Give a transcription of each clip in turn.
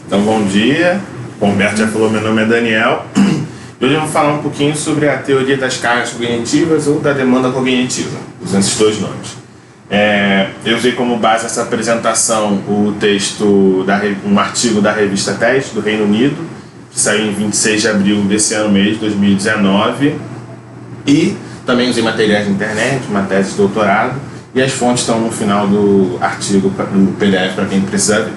Então, bom dia. Como o Humberto já falou, meu nome é Daniel. E hoje eu vou falar um pouquinho sobre a teoria das cargas cognitivas ou da demanda cognitiva, usando esses dois nomes. Eu usei como base essa apresentação o texto, um artigo da revista TED, do Reino Unido, que saiu em 26 de abril desse ano mesmo, 2019. E também usei materiais de internet, uma tese de doutorado, e as fontes estão no final do artigo, do PDF, para quem precisa ver.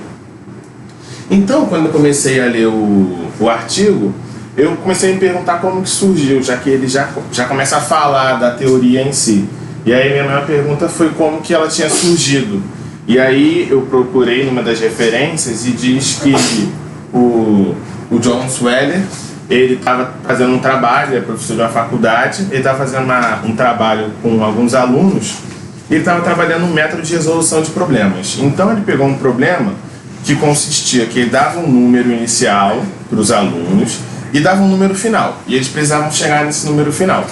Então, quando eu comecei a ler o artigo, eu comecei a me perguntar como que surgiu, já que ele já começa a falar da teoria em si. E aí minha maior pergunta foi como que ela tinha surgido. E aí eu procurei numa das referências e diz que o John Sweller, ele estava fazendo um trabalho, ele é professor de uma faculdade, ele estava fazendo um trabalho com alguns alunos, e ele estava trabalhando um método de resolução de problemas. Então ele pegou um problema que consistia que ele dava um número inicial para os alunos e dava um número final, e eles precisavam chegar nesse número final.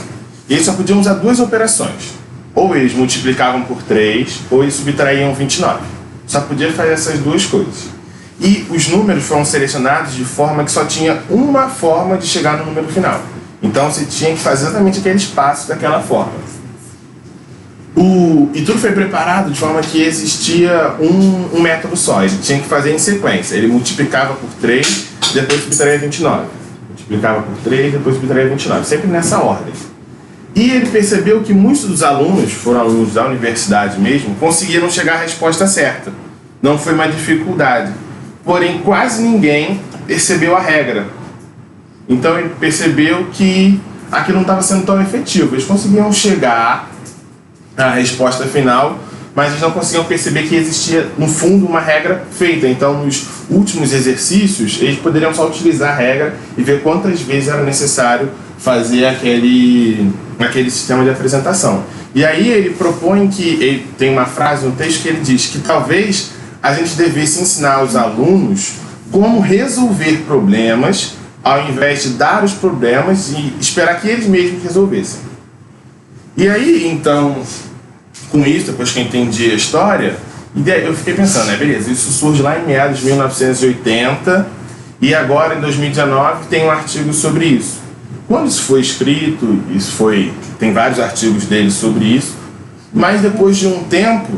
E eles só podiam usar duas operações: ou eles multiplicavam por 3, ou eles subtraíam 29. Só podia fazer essas duas coisas. E os números foram selecionados de forma que só tinha uma forma de chegar no número final. Então você tinha que fazer exatamente aqueles passos daquela forma. E tudo foi preparado de forma que existia um método só. Ele tinha que fazer em sequência. Ele multiplicava por 3, depois subtraía 29. Multiplicava por 3, depois subtraía 29. Sempre nessa ordem. E ele percebeu que muitos dos alunos, foram alunos da universidade mesmo, conseguiram chegar à resposta certa. Não foi uma dificuldade. Porém, quase ninguém percebeu a regra. Então ele percebeu que aquilo não estava sendo tão efetivo. Eles conseguiam chegar à resposta final, mas eles não conseguiam perceber que existia, no fundo, uma regra feita. Então, nos últimos exercícios, eles poderiam só utilizar a regra e ver quantas vezes era necessário fazer aquele sistema de apresentação. E aí ele propõe que, ele tem uma frase no texto que ele diz que talvez a gente devesse ensinar aos alunos como resolver problemas, ao invés de dar os problemas e esperar que eles mesmos resolvessem. E aí, então, com isso, depois que eu entendi a história, eu fiquei pensando, beleza, isso surge lá em meados de 1980 e agora, em 2019, tem um artigo sobre isso. Quando isso foi escrito, tem vários artigos dele sobre isso, mas depois de um tempo,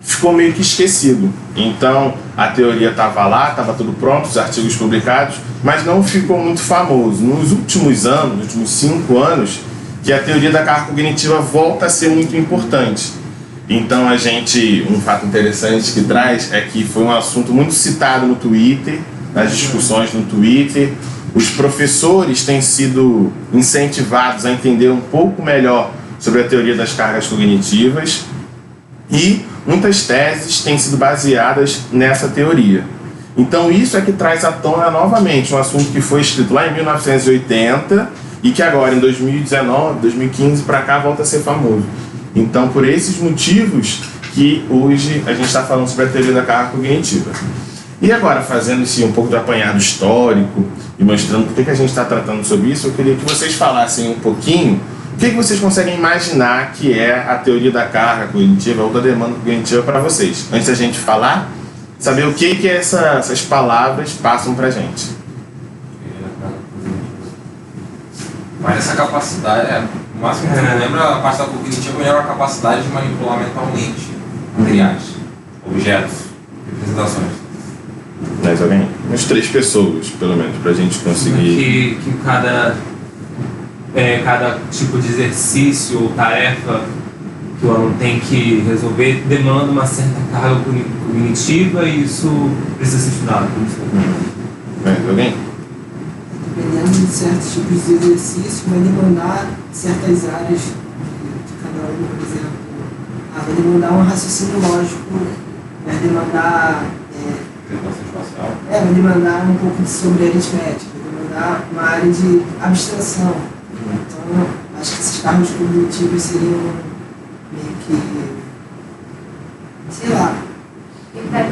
ficou meio que esquecido. Então, a teoria estava lá, estava tudo pronto, os artigos publicados, mas não ficou muito famoso. Nos últimos anos, nos últimos 5 anos, que a teoria da carga cognitiva volta a ser muito importante. Então, um fato interessante que traz é que foi um assunto muito citado no Twitter, nas discussões no Twitter. Os professores têm sido incentivados a entender um pouco melhor sobre a teoria das cargas cognitivas e muitas teses têm sido baseadas nessa teoria. Então isso é que traz à tona novamente um assunto que foi escrito lá em 1980 e que agora em 2019, 2015 para cá volta a ser famoso. Então por esses motivos que hoje a gente está falando sobre a teoria da carga cognitiva. E agora, fazendo um pouco de apanhado histórico e mostrando por que a gente está tratando sobre isso, eu queria que vocês falassem um pouquinho o que vocês conseguem imaginar que é a teoria da carga cognitiva ou da demanda cognitiva para vocês. Antes da gente falar, saber o que essas palavras passam para a gente. Mas essa capacidade, o máximo que eu lembro, a parte da cognitiva era a capacidade de manipular mentalmente materiais, objetos, representações. Mais alguém? Umas 3 pessoas, pelo menos, para a gente conseguir... Que cada tipo de exercício ou tarefa que o aluno tem que resolver demanda uma certa carga cognitiva e isso precisa ser estudado. Mais alguém? Dependendo de certos tipos de exercício, vai demandar certas áreas de cada um, por exemplo. Vai demandar um raciocínio lógico, vai demandar vai demandar um pouco sobre aritmética, vai demandar uma área de abstração. Então, acho que esses cargos cognitivos seriam meio que, sei lá, de cada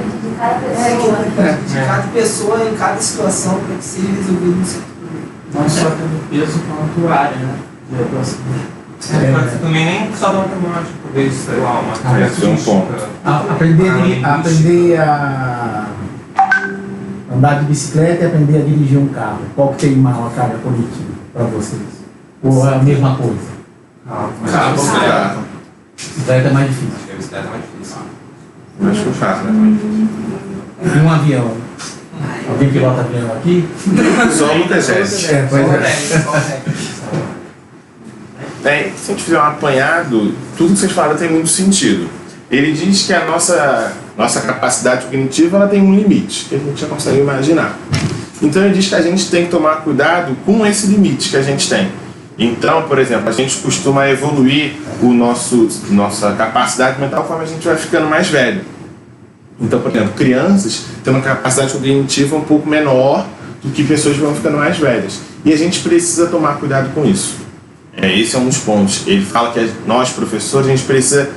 pessoa. De cada pessoa em cada situação para que seja resolvido um certo problema. Não só tendo peso quanto área, né? De atuação. Pode ser também nem só da matemática, talvez, sei lá, uma Parece um ponto. Aprender a Andar de bicicleta e aprender a dirigir um carro. Qual que tem uma carga cognitiva para vocês? Ou é a mesma coisa? Carro. Bicicleta é mais difícil. Acho que a bicicleta é mais difícil. Acho que eu faço, né? E um avião? Alguém pilota avião aqui? Só o Lucas Jesse. Pois é. Bem, se a gente fizer um apanhado, tudo que vocês falaram tem muito sentido. Ele diz que a nossa capacidade cognitiva ela tem um limite, que a gente já consegue imaginar. Então ele diz que a gente tem que tomar cuidado com esse limite que a gente tem. Então, por exemplo, a gente costuma evoluir nossa capacidade mental conforme a gente vai ficando mais velho. Então, por exemplo, crianças têm uma capacidade cognitiva um pouco menor do que pessoas que vão ficando mais velhas. E a gente precisa tomar cuidado com isso. Esse é um dos pontos. Ele fala que nós, professores, a gente precisa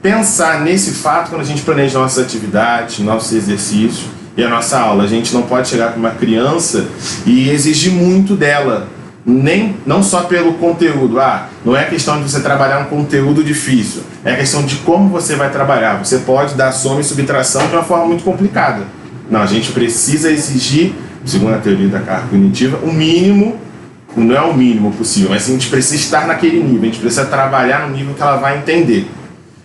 pensar nesse fato quando a gente planeja nossas atividades, nossos exercícios e a nossa aula. A gente não pode chegar para uma criança e exigir muito dela, não só pelo conteúdo. Não é questão de você trabalhar um conteúdo difícil, é questão de como você vai trabalhar. Você pode dar soma e subtração de uma forma muito complicada. Não, a gente precisa exigir, segundo a teoria da carga cognitiva, o mínimo. Não é o mínimo possível, mas a gente precisa estar naquele nível, a gente precisa trabalhar no nível que ela vai entender.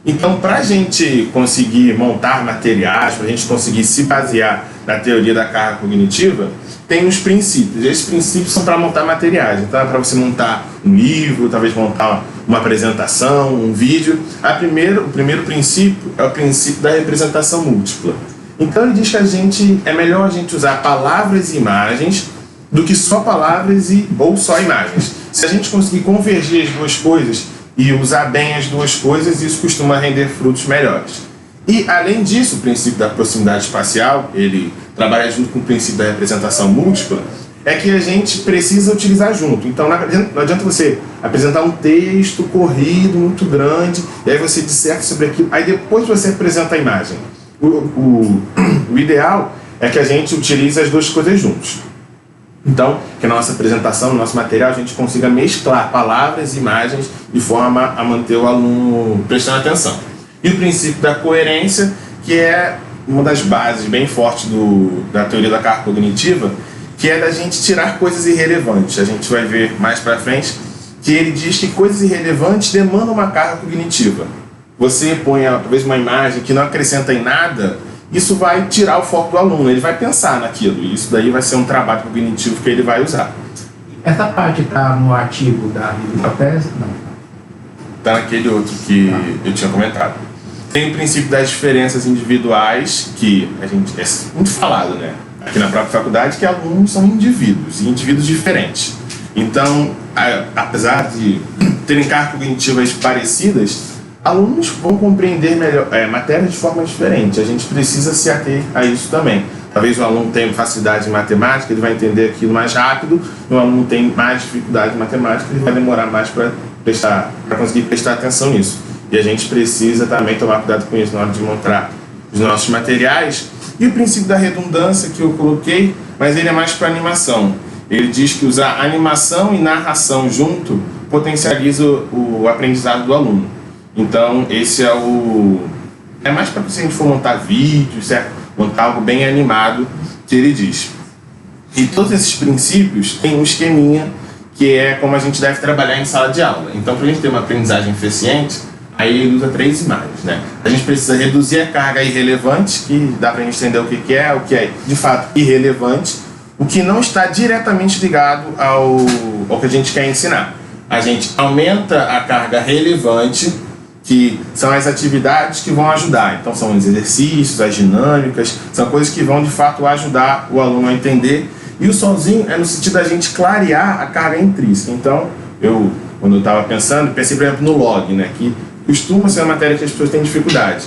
Então, para a gente conseguir montar materiais, para a gente conseguir se basear na teoria da carga cognitiva, tem uns princípios. E esses princípios são para montar materiais. Então, é para você montar um livro, talvez montar uma apresentação, um vídeo. O primeiro princípio é o princípio da representação múltipla. Então, ele diz que é melhor a gente usar palavras e imagens do que só palavras ou só imagens. Se a gente conseguir convergir as duas coisas e usar bem as duas coisas, isso costuma render frutos melhores. E, além disso, o princípio da proximidade espacial, ele trabalha junto com o princípio da representação múltipla, é que a gente precisa utilizar junto. Então, não adianta você apresentar um texto corrido, muito grande, e aí você disserta sobre aquilo, aí depois você apresenta a imagem. O ideal é que a gente utilize as duas coisas juntos. Então, que na nossa apresentação, no nosso material, a gente consiga mesclar palavras e imagens de forma a manter o aluno prestando atenção. E o princípio da coerência, que é uma das bases bem fortes da teoria da carga cognitiva, que é da gente tirar coisas irrelevantes. A gente vai ver mais para frente que ele diz que coisas irrelevantes demandam uma carga cognitiva. Você põe talvez uma imagem que não acrescenta em nada, isso vai tirar o foco do aluno, ele vai pensar naquilo, e isso daí vai ser um trabalho cognitivo que ele vai usar. Essa parte está no artigo da revista PES? Não. Está naquele outro que eu tinha comentado. Tem o princípio das diferenças individuais, que é muito falado, né? Aqui na própria faculdade, que alunos são indivíduos, e indivíduos diferentes. Então, apesar de terem cargas cognitivas parecidas, alunos vão compreender melhor matérias de forma diferente. A gente precisa se ater a isso também. Talvez o aluno tenha facilidade em matemática, ele vai entender aquilo mais rápido, e o aluno tem mais dificuldade em matemática, ele vai demorar mais para conseguir prestar atenção nisso. E a gente precisa também tomar cuidado com isso na hora de montar os nossos materiais. E o princípio da redundância que eu coloquei, mas ele é mais para animação. Ele diz que usar animação e narração junto potencializa o aprendizado do aluno. Então, esse é mais para se a gente for montar vídeos, certo? Montar algo bem animado, que ele diz. E todos esses princípios têm um esqueminha, que é como a gente deve trabalhar em sala de aula. Então, para a gente ter uma aprendizagem eficiente, aí ele usa 3 imagens, né? A gente precisa reduzir a carga irrelevante, que dá para a gente entender o que é de fato irrelevante, o que não está diretamente ligado ao que a gente quer ensinar. A gente aumenta a carga relevante, que são as atividades que vão ajudar. Então são os exercícios, as dinâmicas, são coisas que vão de fato ajudar o aluno a entender. E o sozinho é no sentido da gente clarear a carga intrínseca. Então, quando eu estava pensando, pensei, por exemplo, no log, né, que costuma ser uma matéria que as pessoas têm dificuldade.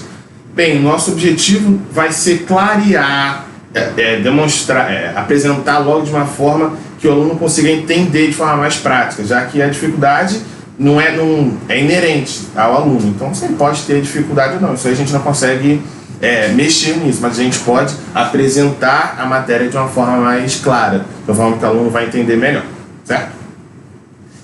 Bem, nosso objetivo vai ser clarear, demonstrar, apresentar logo de uma forma que o aluno consiga entender de forma mais prática, já que a dificuldade é inerente ao aluno. Então você pode ter dificuldade ou não, isso aí a gente não consegue mexer nisso, mas a gente pode apresentar a matéria de uma forma mais clara, de uma forma que o aluno vai entender melhor, certo?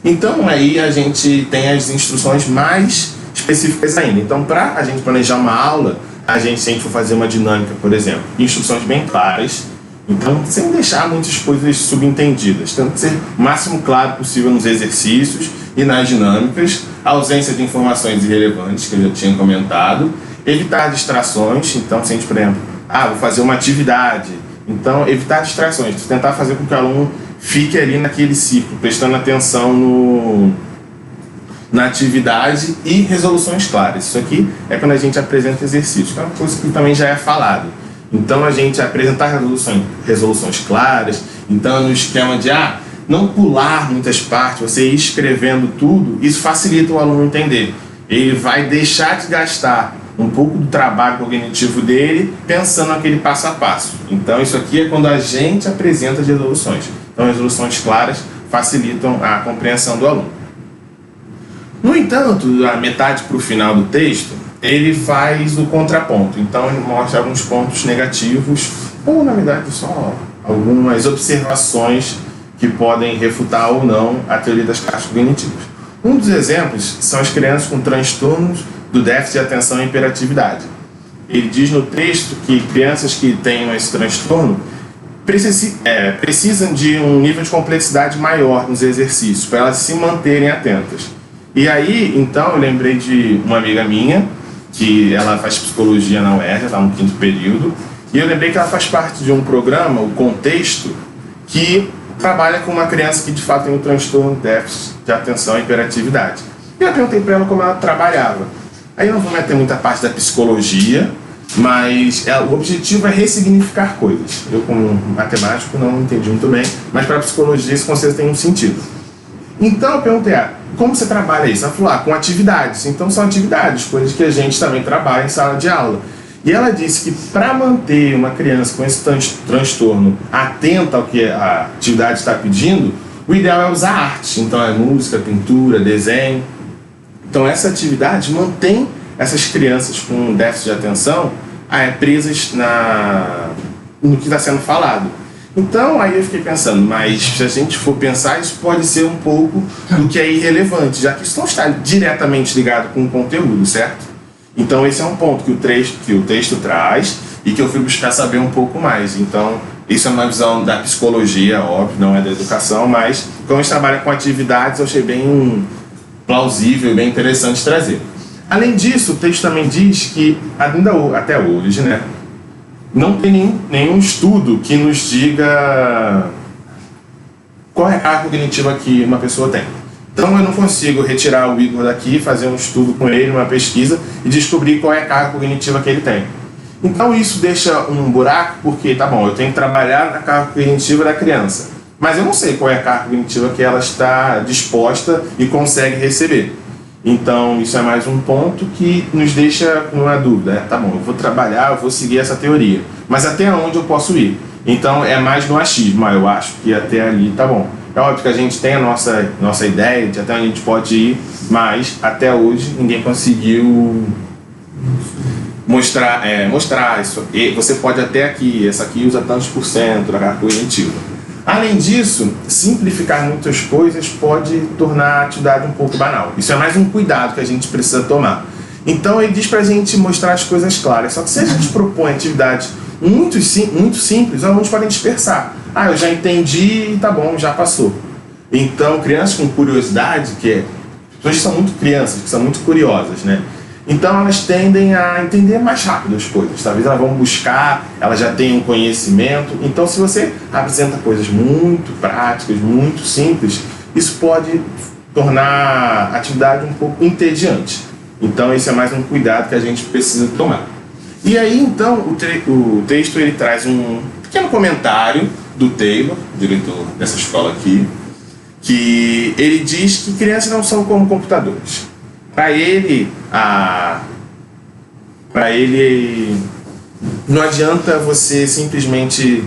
Então aí a gente tem as instruções mais específicas ainda. Então, para a gente planejar uma aula, se a gente for fazer uma dinâmica, por exemplo, instruções bem claras, Então, sem deixar muitas coisas subentendidas, tendo que ser o máximo claro possível nos exercícios e nas dinâmicas, a ausência de informações irrelevantes, que eu já tinha comentado, evitar distrações. Então, se a gente, por exemplo, vou fazer uma atividade, então evitar distrações, tentar fazer com que o aluno fique ali naquele ciclo, prestando atenção na atividade e resoluções claras. Isso aqui é quando a gente apresenta exercícios, que é uma coisa que também já é falado. Então, a gente apresentar resoluções claras, então no esquema de não pular muitas partes, você ir escrevendo tudo, isso facilita o aluno entender. Ele vai deixar de gastar um pouco do trabalho cognitivo dele pensando naquele passo a passo. Então, isso aqui é quando a gente apresenta as resoluções. Então, resoluções claras facilitam a compreensão do aluno. No entanto, da metade para o final do texto, ele faz o contraponto. Então, ele mostra alguns pontos negativos, ou na verdade só algumas observações que podem refutar ou não a teoria das caixas cognitivas. Um dos exemplos são as crianças com transtornos do déficit de atenção e hiperatividade. Ele diz no texto que crianças que tenham esse transtorno precisam de um nível de complexidade maior nos exercícios, para elas se manterem atentas. E aí, então, eu lembrei de uma amiga minha, que ela faz psicologia na UERJ, está no 5º período, e eu lembrei que ela faz parte de um programa, o Contexto, que trabalha com uma criança que de fato tem um transtorno de déficit de atenção e hiperatividade. E eu perguntei para ela como ela trabalhava. Aí eu não vou meter muita parte da psicologia, mas o objetivo é ressignificar coisas. Eu, como matemático, não entendi muito bem, mas para a psicologia isso com certeza tem um sentido. Então eu perguntei, como você trabalha isso? Ela falou, com atividades. Então são atividades, coisas que a gente também trabalha em sala de aula. E ela disse que para manter uma criança com esse transtorno atenta ao que a atividade está pedindo, o ideal é usar arte. Então é música, pintura, desenho. Então essa atividade mantém essas crianças com déficit de atenção presas no que está sendo falado. Então aí eu fiquei pensando, mas se a gente for pensar, isso pode ser um pouco do que é irrelevante, já que isso não está diretamente ligado com o conteúdo, certo? Então esse é um ponto que o texto traz e que eu fui buscar saber um pouco mais. Então isso é uma visão da psicologia, óbvio, não é da educação, mas como a gente trabalha com atividades, eu achei bem plausível e bem interessante trazer. Além disso, o texto também diz que, até hoje, não tem nenhum estudo que nos diga qual é a carga cognitiva que uma pessoa tem. Então eu não consigo retirar o Igor daqui, fazer um estudo com ele, uma pesquisa, e descobrir qual é a carga cognitiva que ele tem. Então isso deixa um buraco, porque, eu tenho que trabalhar na carga cognitiva da criança, mas eu não sei qual é a carga cognitiva que ela está disposta e consegue receber. Então isso é mais um ponto que nos deixa com uma dúvida. Eu vou trabalhar, eu vou seguir essa teoria, mas até onde eu posso ir? Então é mais no achismo, eu acho que até ali tá bom. É óbvio que a gente tem a nossa ideia de até onde a gente pode ir, mas até hoje ninguém conseguiu mostrar isso. E você pode até aqui, essa aqui usa tantos por cento da carga cognitiva. Além disso, simplificar muitas coisas pode tornar a atividade um pouco banal. Isso é mais um cuidado que a gente precisa tomar. Então ele diz pra gente mostrar as coisas claras. Só que se a gente propõe atividades muito simples, os alunos podem dispersar. Eu já entendi e tá bom, já passou. Então, crianças com curiosidade, pessoas que são muito crianças, que são muito curiosas, Então elas tendem a entender mais rápido as coisas. Talvez elas vão buscar, elas já têm um conhecimento. Então se você apresenta coisas muito práticas, muito simples, isso pode tornar a atividade um pouco entediante. Então esse é mais um cuidado que a gente precisa tomar. E aí então o texto ele traz um pequeno comentário do Taylor, diretor dessa escola aqui, que ele diz que crianças não são como computadores. Para ele não adianta você simplesmente...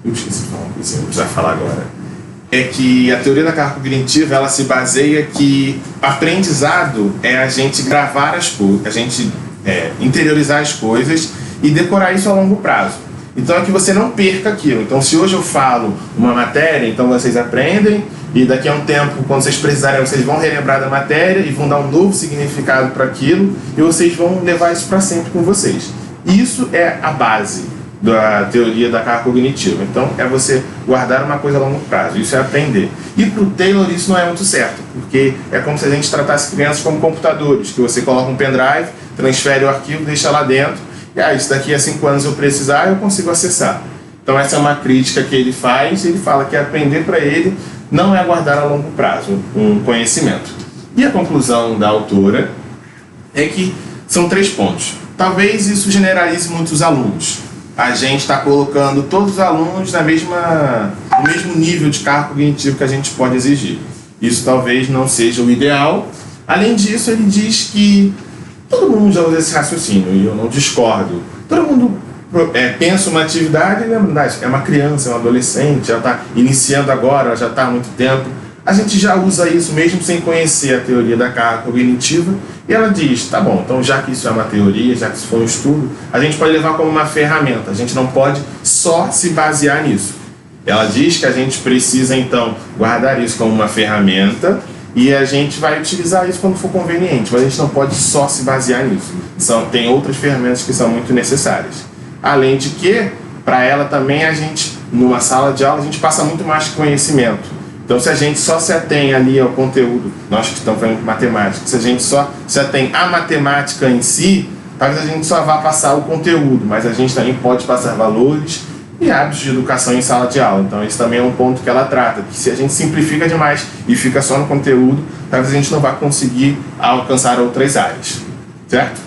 Eu esqueci de falar uma coisa, vou precisar falar agora. É que a teoria da carga cognitiva, ela se baseia que aprendizado é a gente gravar as coisas, a gente interiorizar as coisas e decorar isso a longo prazo. Então é que você não perca aquilo. Então se hoje eu falo uma matéria, então vocês aprendem, e daqui a um tempo, quando vocês precisarem, vocês vão relembrar da matéria e vão dar um novo significado para aquilo, e vocês vão levar isso para sempre com vocês. Isso é a base. da teoria da carga cognitiva. Então, é você guardar uma coisa a longo prazo, isso é aprender. E para o Taylor isso não é muito certo, porque é como se a gente tratasse crianças como computadores, que você coloca um pendrive, transfere o arquivo, deixa lá dentro, e isso daqui a 5 anos eu precisar, eu consigo acessar. Então essa é uma crítica que ele faz, ele fala que aprender para ele não é guardar a longo prazo um conhecimento. E a conclusão da autora é que são 3 pontos. Talvez isso generalize muitos alunos. A gente está colocando todos os alunos no mesmo nível de carga cognitivo que a gente pode exigir. Isso talvez não seja o ideal. Além disso, ele diz que todo mundo já usa esse raciocínio, e eu não discordo. Todo mundo pensa uma atividade e lembra, é uma criança, é um adolescente, já está iniciando agora, já está há muito tempo. A gente já usa isso mesmo sem conhecer a teoria da carga cognitiva, e ela diz, tá bom, então já que isso é uma teoria, já que isso foi um estudo, a gente pode levar como uma ferramenta, a gente não pode só se basear nisso. Ela diz que a gente precisa então guardar isso como uma ferramenta, e a gente vai utilizar isso quando for conveniente, mas a gente não pode só se basear nisso. Tem outras ferramentas que são muito necessárias. Além de que, para ela também, numa sala de aula, a gente passa muito mais conhecimento. Então, se a gente só se atém ali ao conteúdo, nós que estamos falando de matemática, se a gente só se atém à matemática em si, talvez a gente só vá passar o conteúdo, mas a gente também pode passar valores e hábitos de educação em sala de aula. Então, esse também é um ponto que ela trata, que se a gente simplifica demais e fica só no conteúdo, talvez a gente não vá conseguir alcançar outras áreas, certo?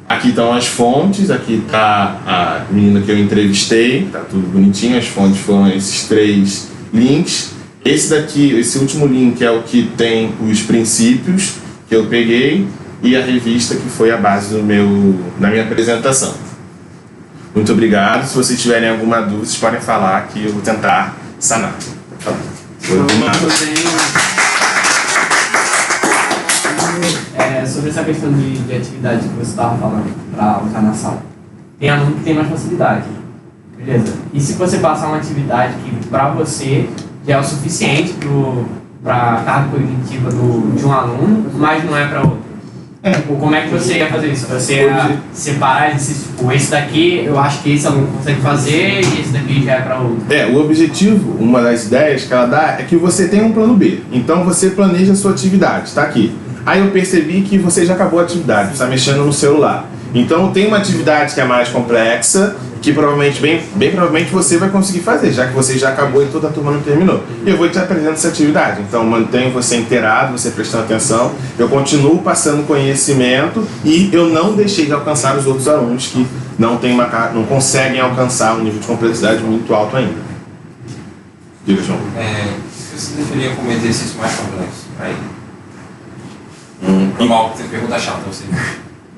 Aqui estão as fontes, aqui está a menina que eu entrevistei, está tudo bonitinho, as fontes foram esses 3 links. Esse último link é o que tem os princípios que eu peguei e a revista que foi a base da minha apresentação. Muito obrigado. Se vocês tiverem alguma dúvida, vocês podem falar que eu vou tentar sanar. Sobre essa questão de atividade que você estava falando para usar na sala. Tem aluno que tem mais facilidade. Beleza? E se você passar uma atividade que para você já é o suficiente para a carga cognitiva de um aluno, mas não é para outro? Ou como é que você ia fazer isso? Você ia separar exercícios, tipo, esse daqui eu acho que esse aluno consegue fazer e esse daqui já é para outro? O objetivo, uma das ideias que ela dá é que você tem um plano B. Então você planeja a sua atividade, está aqui. Aí eu percebi que você já acabou a atividade, está mexendo no celular. Então tem uma atividade que é mais complexa, que provavelmente, bem provavelmente você vai conseguir fazer, já que você já acabou e toda a turma não terminou. E eu vou te apresentar essa atividade. Então mantenho você inteirado, você prestando atenção, eu continuo passando conhecimento e eu não deixei de alcançar os outros alunos que não conseguem alcançar um nível de complexidade muito alto ainda. Diga, João. Você deveria como exercício mais complexo? Aí. Mal, você pergunta chata, você.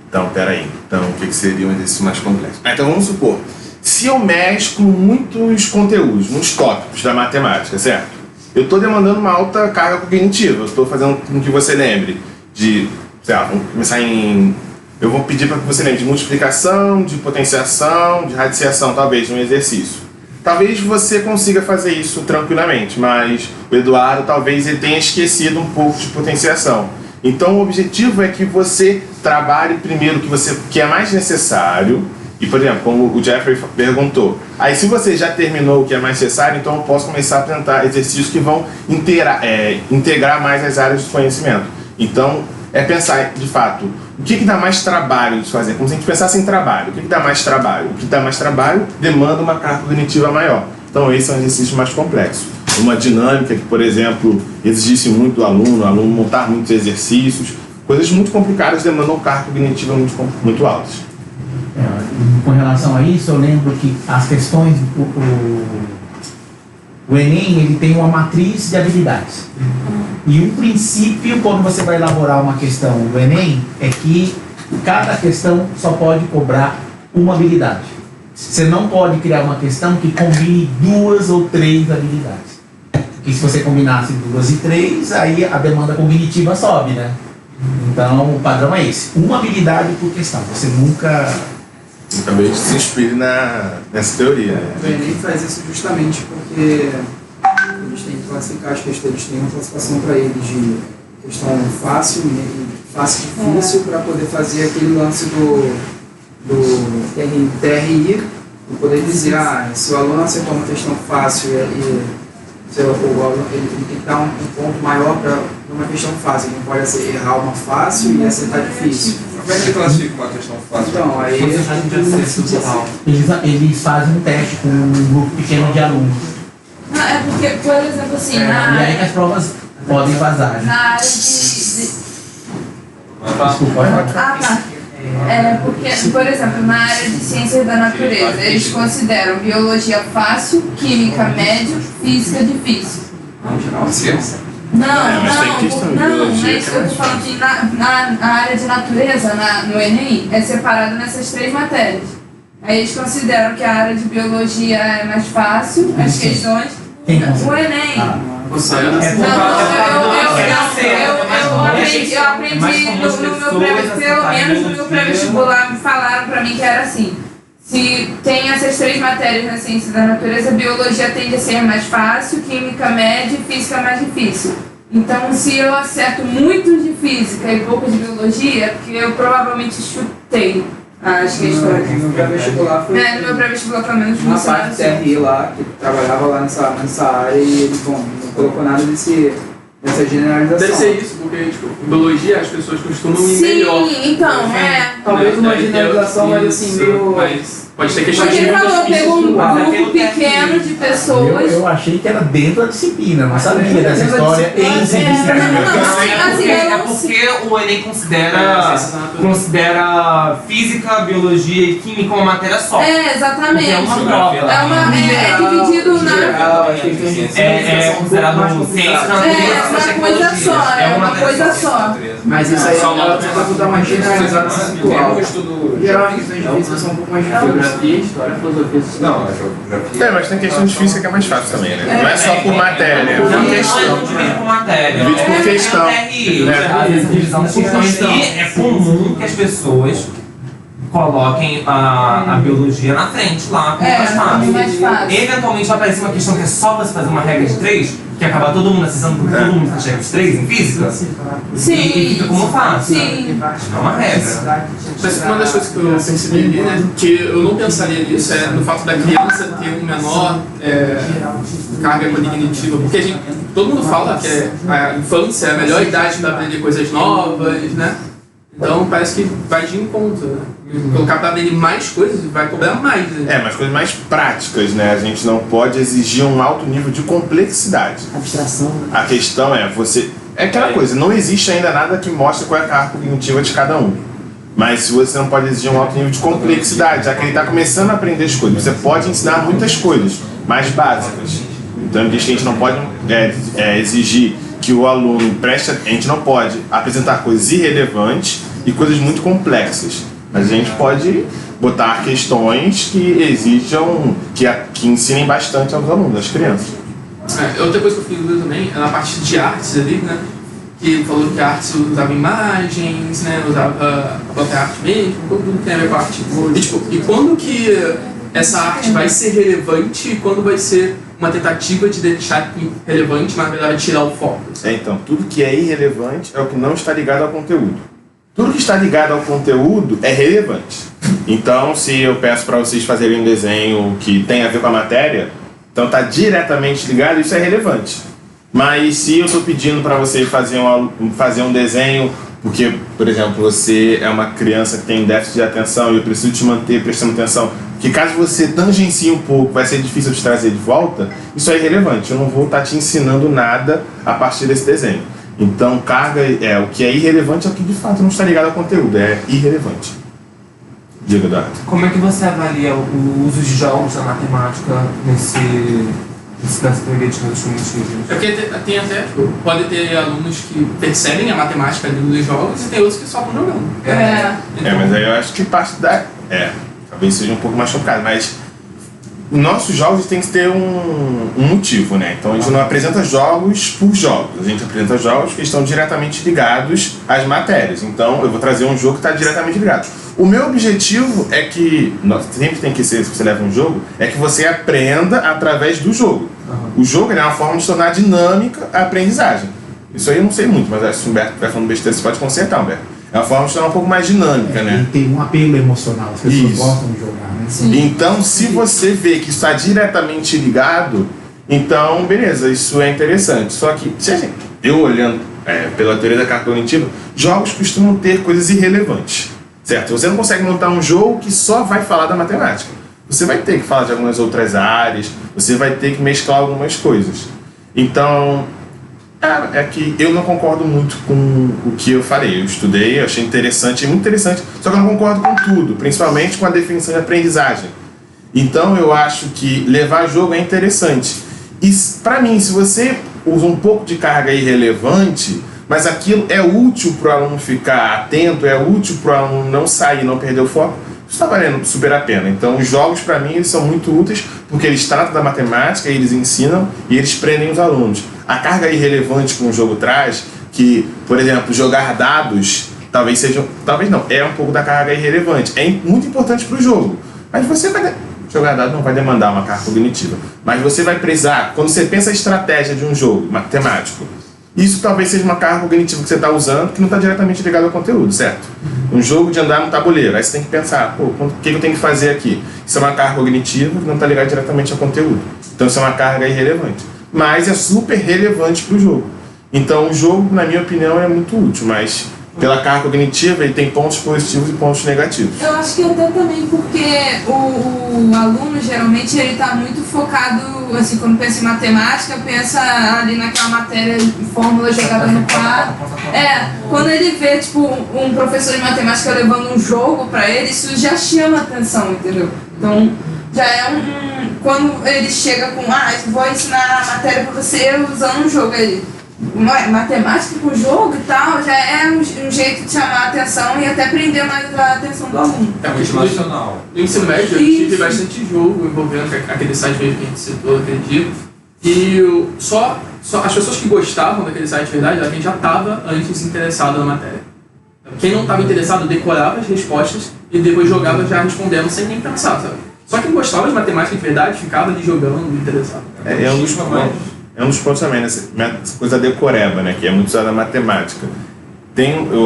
Então, peraí. Então, o que seria um exercício mais complexo? Então, vamos supor, se eu mesclo muitos conteúdos, muitos tópicos da matemática, certo? Eu estou demandando uma alta carga cognitiva, eu estou fazendo com que você lembre de, sei lá, vamos começar eu vou pedir para que você lembre de multiplicação, de potenciação, de radiciação, talvez, um exercício. Talvez você consiga fazer isso tranquilamente, mas o Eduardo talvez ele tenha esquecido um pouco de potenciação. Então o objetivo é que você trabalhe primeiro o que é mais necessário. E, por exemplo, como o Jeffrey perguntou, aí se você já terminou o que é mais necessário, então eu posso começar a apresentar exercícios que vão integrar mais as áreas de conhecimento. Então é pensar, de fato, o que dá mais trabalho de fazer? Como se a gente pensasse em trabalho. O que dá mais trabalho? O que dá mais trabalho demanda uma carga cognitiva maior. Então esse é um exercício mais complexo. Uma dinâmica que, por exemplo, exigisse muito do aluno, o aluno montar muitos exercícios, coisas muito complicadas demandam carga cognitiva muito altas. Com relação a isso, eu lembro que as questões, o Enem ele tem uma matriz de habilidades. E um princípio, quando você vai elaborar uma questão do Enem, é que cada questão só pode cobrar uma habilidade. Você não pode criar uma questão que combine 2 ou 3 habilidades. Porque se você combinasse 2 e 3, aí a demanda cognitiva sobe, né? Então o padrão é esse. Uma habilidade por questão. Você nunca... Talvez se inspire nessa teoria. O Enem faz isso justamente porque eles têm que classificar as questões, eles têm uma classificação para eles de questão fácil, difícil, para poder fazer aquele lance do TRI, Eu poder dizer, se o aluno acertou uma questão fácil e se o aluno ele tem que dar um ponto maior para uma questão fácil, ele não pode errar uma fácil e acertar difícil. Como é que classifica uma questão fácil? Então, aí Porcentagem de acesso total. Eles fazem um teste com um grupo pequeno de alunos. Não, é porque, por exemplo, assim, E aí que as provas podem vazar, né? na área de... Desculpa, pode falar. Ah, tá. É porque, por exemplo, na área de ciências da natureza, eles consideram biologia fácil, química médio, física difícil. Não, mas tem questão de não, biologia é isso que que é eu tô falando que na área de natureza, no Enem, é separado nessas 3 matérias. Aí eles consideram que a área de biologia é mais fácil, as questões. Quem O Enem. Eu aprendi no meu pelo menos no meu pré-vestibular, me falaram pra mim que era assim. Se tem essas 3 matérias na ciência da natureza, biologia tende a ser mais fácil, química média e física mais difícil. Então, se eu acerto muito de física e pouco de biologia, é porque eu provavelmente chutei as questões. No pré-vestibular foi No meu pré-vestibular, pelo menos, uma funciona parte assim. TRI lá, que trabalhava lá nessa área e ele, bom, não colocou nada dessa generalização. Deve ser isso, porque tipo, em biologia as pessoas costumam ir Sim, melhor. então, Talvez uma Né? generalização, mas assim, Isso, meio... mas pode ter questões Porque ele muito falou, difíceis pegou um de provar. grupo pequeno de pessoas. Eu achei que era dentro da disciplina, não sabia dessa história em ciência. É porque o Enem considera física, biologia e química uma matéria só. É, exatamente. Porque é uma prova. É dividido na... É considerado ciência da natureza. É uma coisa só, é uma coisa só. Mas isso aí ela tenta dar uma generalizada conceitual. Geralmente questões de física são um pouco mais difíceis. Geografia, história, filosofia. Não, a geografia. Mas tem questão de física que é mais fácil também, né? Não é só por matéria, né? Não, Por não questão. divide por matéria. Divide por questão. Divisão por questão. E é comum que as pessoas coloquem a biologia na frente lá, como mais fácil. mais fácil. Eventualmente vai aparecer uma questão que é só você fazer uma regra de 3, que acaba todo mundo acessando porque todo mundo faz regra de 3 em física. Sim. E fica como fácil. Sim. Não é uma regra. Mas uma das coisas que eu percebi ali, né, que eu não pensaria nisso, é no fato da criança ter um menor carga cognitiva, porque todo mundo fala que a infância é a melhor idade para aprender coisas novas, né? Então parece que vai de encontro, né? Colocar para aprender mais coisas vai cobrar mais, né? Mas coisas mais práticas, né? A gente não pode exigir um alto nível de complexidade. Abstração. A questão é, é aquela coisa, não existe ainda nada que mostre qual é a carga cognitiva de cada um. Mas se você não pode exigir um alto nível de complexidade, já que ele está começando a aprender as coisas, você pode ensinar muitas coisas mais básicas. Então diz que a gente não pode exigir que o aluno preste, a gente não pode apresentar coisas irrelevantes e coisas muito complexas. Mas a gente pode botar questões que exijam, que ensinem bastante aos alunos, às crianças. Outra coisa que eu fiquei dúvida também é na parte de artes ali, né? Que ele falou que a arte usava imagens, né? Usava a própria arte mesmo, tudo tem a ver com a arte. E quando que essa arte vai ser relevante e quando vai ser uma tentativa de deixar relevante, mas na verdade tirar o foco? Então, tudo que é irrelevante é o que não está ligado ao conteúdo. Tudo que está ligado ao conteúdo é relevante. Então, se eu peço para vocês fazerem um desenho que tem a ver com a matéria, então está diretamente ligado, isso é relevante. Mas se eu estou pedindo para você fazer um desenho, porque, por exemplo, você é uma criança que tem déficit de atenção e eu preciso te manter prestando atenção, que caso você tangencie um pouco, vai ser difícil de trazer de volta, isso é irrelevante. Eu não vou estar te ensinando nada a partir desse desenho. Então, o que é irrelevante é o que de fato não está ligado ao conteúdo, é irrelevante. Diga, Eduardo. Como é que você avalia o uso de jogos da matemática nessa teoria de redes cognitivas? É porque tem até, pode ter alunos que percebem a matemática ali dos jogos e tem outros que só estão jogando. Mas aí eu acho que parte talvez seja um pouco mais complicado, mas nossos jogos tem que ter um motivo, né? Então a gente não apresenta jogos por jogos, a gente apresenta jogos que estão diretamente ligados às matérias. Então eu vou trazer um jogo que está diretamente ligado. O meu objetivo é que, sempre tem que ser, se você leva um jogo, é que você aprenda através do jogo. O jogo é uma forma de tornar dinâmica a aprendizagem. Isso aí eu não sei muito, mas se o Humberto estiver falando besteira, você pode consertar, Humberto. É uma forma de tornar um pouco mais dinâmica, né? E tem um apelo emocional, as pessoas Isso. gostam de jogar, né? Então, se você vê que está diretamente ligado, então, beleza, isso é interessante. Só que, eu olhando pela teoria da carga cognitiva, jogos costumam ter coisas irrelevantes, certo? Você não consegue montar um jogo que só vai falar da matemática. Você vai ter que falar de algumas outras áreas, você vai ter que mesclar algumas coisas. Então, é que eu não concordo muito com o que eu falei. Eu estudei, eu achei interessante, muito interessante, só que eu não concordo com tudo, principalmente com a definição de aprendizagem. Então, eu acho que levar jogo é interessante. E, para mim, se você usa um pouco de carga irrelevante, mas aquilo é útil para o aluno ficar atento, é útil para o aluno não sair, não perder o foco, isso está valendo super a pena. Então, os jogos, para mim, eles são muito úteis porque eles tratam da matemática, eles ensinam e eles prendem os alunos. A carga irrelevante que um jogo traz, que, por exemplo, jogar dados, talvez não, é um pouco da carga irrelevante. É muito importante para o jogo, mas você vai... Jogar dado não vai demandar uma carga cognitiva, mas você vai precisar, quando você pensa a estratégia de um jogo matemático, isso talvez seja uma carga cognitiva que você está usando que não está diretamente ligado ao conteúdo, certo? Um jogo de andar no tabuleiro, aí você tem que pensar, o que eu tenho que fazer aqui? Isso é uma carga cognitiva que não está ligada diretamente ao conteúdo, então isso é uma carga irrelevante, mas é super relevante para o jogo. Então o jogo, na minha opinião, é muito útil, mas pela carga cognitiva ele tem pontos positivos e pontos negativos. Eu acho que até também porque o aluno geralmente ele está muito focado, assim, quando pensa em matemática, pensa ali naquela matéria, fórmula jogada no quadro. Quando ele vê tipo um professor de matemática levando um jogo para ele, isso já chama atenção, entendeu? Então já é quando ele chega com, vou ensinar a matéria para você usando um jogo aí. Matemática com jogo e tal, já é um jeito de chamar a atenção e até prender mais a atenção do aluno. É muito emocional. No ensino médio eu tive bastante jogo envolvendo aquele site mesmo que a gente citou aquele dia. E só as pessoas que gostavam daquele site, verdade, era quem já estava antes interessado na matéria. Quem não estava interessado decorava as respostas e depois jogava já respondendo sem nem pensar, sabe? Só quem gostava de matemática de verdade ficava ali jogando, interessado. É um dos pontos também, essa coisa decoreba, né, que é muito usada na matemática.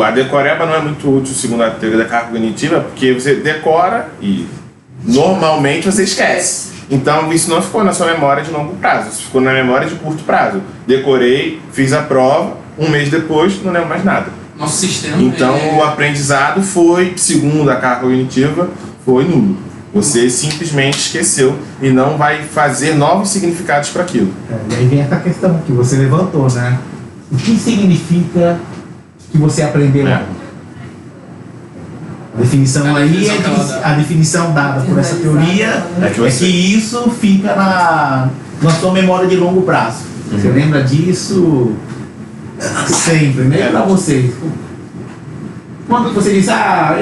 A decoreba não é muito útil, segundo a teoria da carga cognitiva, porque você decora e normalmente você esquece. Então isso não ficou na sua memória de longo prazo, isso ficou na memória de curto prazo. Decorei, fiz a prova, um mês depois não lembro mais nada. Nosso sistema. Então o aprendizado foi, segundo a carga cognitiva, foi nulo. Você simplesmente esqueceu e não vai fazer novos significados para aquilo. E aí vem essa questão que você levantou, né? O que significa que você aprendeu algo? A definição aí é que a definição dada por essa teoria é que isso fica na sua memória de longo prazo. Você lembra disso sempre, né? Para vocês. Quando você diz,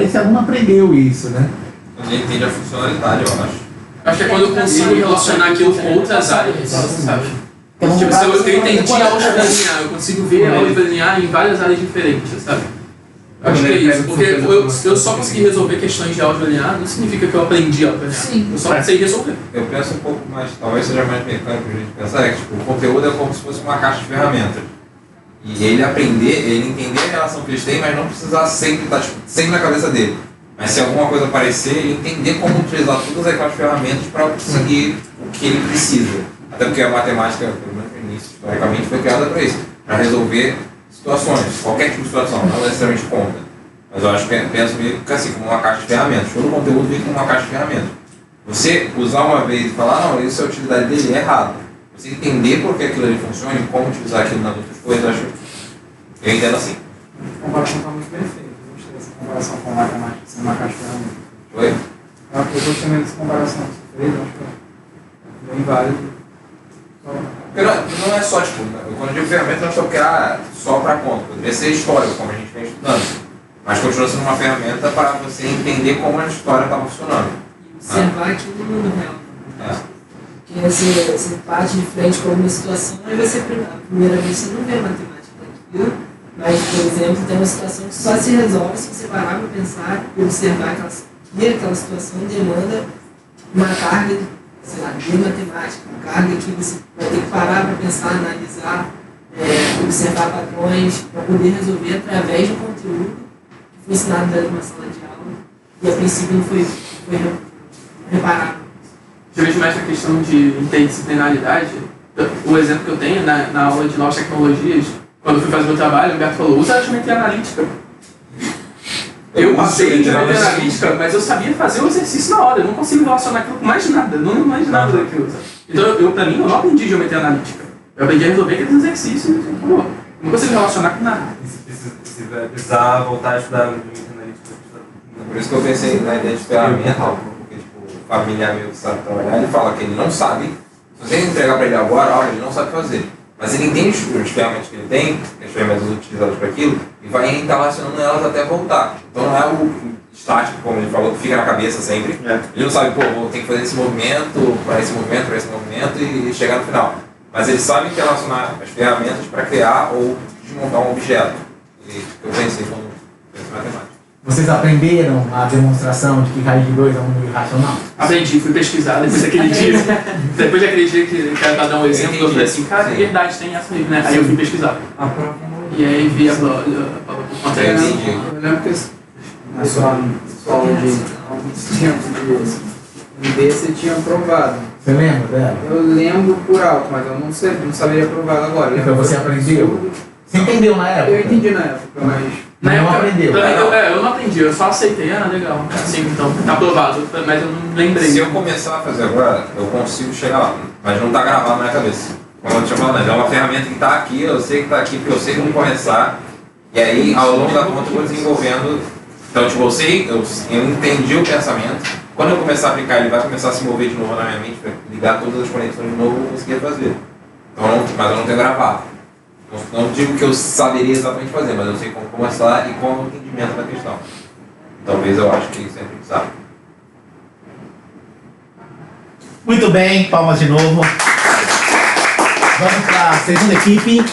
esse aluno aprendeu isso, né? Quando ele entende a funcionalidade, eu acho. Acho que é quando eu consigo relacionar aquilo com outras áreas, sabe? Tipo, se eu entendi a álgebra linear, eu consigo ver a álgebra linear em várias áreas diferentes, sabe? Acho que é isso, porque eu só consegui resolver questões de álgebra linear, não significa que eu aprendi a álgebra linear. Eu só sei resolver. Eu penso um pouco mais, talvez seja mais mecânico a gente pensar, que tipo, o conteúdo é como se fosse uma caixa de ferramentas. E ele entender a relação que eles têm, mas não precisar sempre estar sempre na cabeça dele. Mas se alguma coisa aparecer, ele entender como utilizar todas aquelas ferramentas para conseguir o que ele precisa. Até porque a matemática, pelo menos no início, historicamente, foi criada para isso, para resolver situações, qualquer tipo de situação, não necessariamente conta. Mas eu acho que penso meio que assim, como uma caixa de ferramentas. Todo o conteúdo vem como uma caixa de ferramentas. Você usar uma vez e falar, não, isso é a utilidade dele, é errado. Você entender por que aquilo ali funciona e como utilizar aquilo nas outras coisas, eu entendo assim. A comparação está muito bem feita. Eu gostei dessa comparação com a matemática, sem uma caixa de ferramentas. Oi? Eu gostei mesmo dessa comparação que você fez, acho que é bem válido. Porque não é só, tipo, quando eu digo ferramenta, não é só porque só para conta. Poderia ser história, como a gente vem estudando. Mas continua sendo uma ferramenta para você entender como a história está funcionando. E observar aquilo no mundo real. Porque você bate de frente com alguma situação e você, a primeira vez você não vê a matemática daquilo, mas, por exemplo, tem uma situação que só se resolve se você parar para pensar e observar que aquela situação demanda uma carga, sei lá, de matemática, uma carga que você vai ter que parar para pensar, analisar, observar padrões, para poder resolver através do conteúdo que foi ensinado dentro de uma sala de aula e a princípio não foi reparado. Eu vejo mais a questão de interdisciplinaridade. O exemplo que eu tenho na aula de novas tecnologias, quando eu fui fazer meu trabalho, o Humberto falou, usa a geometria analítica. Eu passei em geometria analítica, mas eu sabia fazer o exercício na hora, eu não consigo relacionar aquilo com mais nada, não lembro mais nada daquilo. Então, pra mim, eu não aprendi geometria analítica. Eu aprendi a resolver aqueles exercícios e acabou. Eu não consigo relacionar com nada. Se precisar voltar a estudar geometria analítica. Por isso que eu pensei na ideia de ferramenta, porque tipo, o familiar meu que sabe trabalhar, ele fala que ele não sabe, se você entregar para ele agora, ele não sabe fazer. Mas ele entende as ferramentas que ele tem, as ferramentas utilizadas para aquilo, e vai relacionando elas até voltar. Então não é algo estático, como ele falou, que fica na cabeça sempre. Ele não sabe, vou ter que fazer esse movimento, para esse movimento e chegar no final. Mas ele sabe que relacionar as ferramentas para criar ou desmontar um objeto. E eu pensei quando penso em matemática. Vocês aprenderam a demonstração de que raiz de 2 é um número irracional? Aprendi, fui pesquisar depois daquele dia. Depois daquele dia que era dar um exemplo, eu falei assim, cara, é verdade, tem essa aí, né? Aí eu fui pesquisar. E aí vi a prova por conta Eu lembro que na sua aula de alguns tempos de MB você tinha aprovado. Você lembra dela? Eu lembro por alto, mas eu não saberia aprová-la agora. Então você aprendeu? Você entendeu na época? Eu entendi na época, mas... Na Não época, aprendeu. Eu não aprendi, eu só aceitei, legal. Assim, então, tá aprovado, mas eu não lembrei. Se eu começar a fazer agora, eu consigo chegar lá, mas não está gravado na minha cabeça. Como eu tinha falado, é uma ferramenta que está aqui, eu sei que está aqui, porque eu sei como começar, e aí ao longo da conta eu vou desenvolvendo. Então, tipo, eu entendi o pensamento, quando eu começar a aplicar, ele vai começar a se mover de novo na minha mente, para ligar todas as conexões de novo, eu vou conseguir fazer. Então, mas eu não tenho gravado. Não digo que eu saberia exatamente fazer, mas eu sei como começar e qual é o entendimento da questão. Talvez eu acho que sempre sabe. Muito bem, palmas de novo. Vamos para a segunda equipe.